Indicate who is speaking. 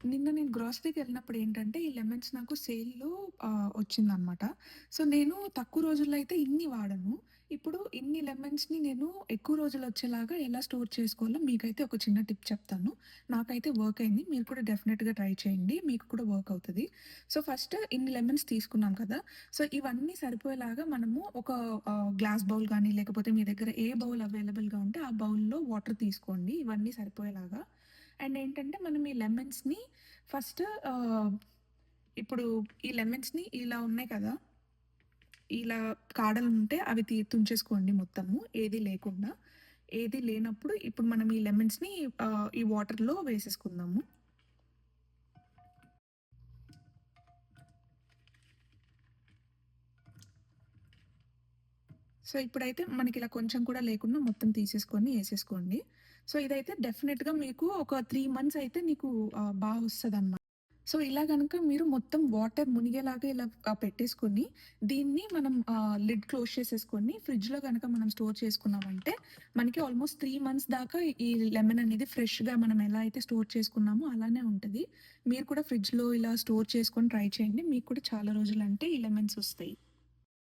Speaker 1: నిన్న నేను గ్రోసరీకెళ్ళినప్పుడు ఏంటంటే, ఈ లెమన్స్ నాకు సేల్‌లో వచ్చిందనమాట. సో, నేను తక్కువ రోజుల్లో అయితే ఇన్ని వాడను. ఇప్పుడు ఇన్ని లెమన్స్‌ని నేను ఎక్కువ రోజులొచ్చేలాగా ఎలా స్టోర్ చేసుకోవాలో మీకైతే ఒక చిన్న టిప్ చెప్తాను. నాకైతే వర్క్ అయింది. మీరు కూడా డెఫినెట్‌గా ట్రై చేయండి. మీకు కూడా వర్క్ అవుతది. సో, ఫస్ట్ ఇన్ని లెమన్స్ తీసుకున్నాం కదా! సో, ఇవన్నీ సరిపోయేలాగా మనము ఒక గ్లాస్ బౌల్ గానీ, లేకపోతే మీ దగ్గర ఏ బౌల్ అవైలబుల్‌గా ఉంటే ఆ బౌల్‌లో వాటర్ తీసుకోండి. ఇవన్నీ సరిపోయేలాగా. అండ్ ఏంటంటే, మనం ఈ లెమన్స్‌ని ఫస్ట్ ఇప్పుడు ఈ లెమన్స్‌ని ఇలా ఉన్నాయి కదా! ఇలా కాడలుంటే అవి తుంచేసుకోండి మొత్తము. ఏది లేకుండా. ఏది లేనప్పుడు ఇప్పుడు మనం ఈ లెమన్స్‌ని ఈ వాటర్‌లో వేసేసుకుందాము. సో, ఇప్పుడైతే మనకిలా కొంచెం కూడా లేకుండా మొత్తం తీసేసుకొని ఏసేసుకోండి. సో, ఇదైతే డెఫినెట్‌గా మీకు ఒక 3 మంత్స్ అయితే నీకు బా వస్తదనమాట. సో, ఇలా గనక మీరు మొత్తం వాటర్ మునిగేలాగా ఇలా పెట్టేసుకొని, దీన్ని మనం లిడ్ క్లోజ్ చేసేసుకొని, ఫ్రిడ్జ్‌లో గనక మనం స్టోర్ చేసుకున్నామంటే, మనకి ఆల్మోస్ట్ 3 మంత్స్ దాకా ఈ లెమన్ అనేది ఫ్రెష్‌గా మనం ఎలా అయితే స్టోర్ చేసుకున్నామో అలానే ఉంటది. మీరు కూడా ఫ్రిడ్జ్‌లో ఇలా స్టోర్ చేసుకొని ట్రై చేయండి. మీకు కూడా చాలా రోజులంటే ఈ లెమన్స్ ఒస్తాయి.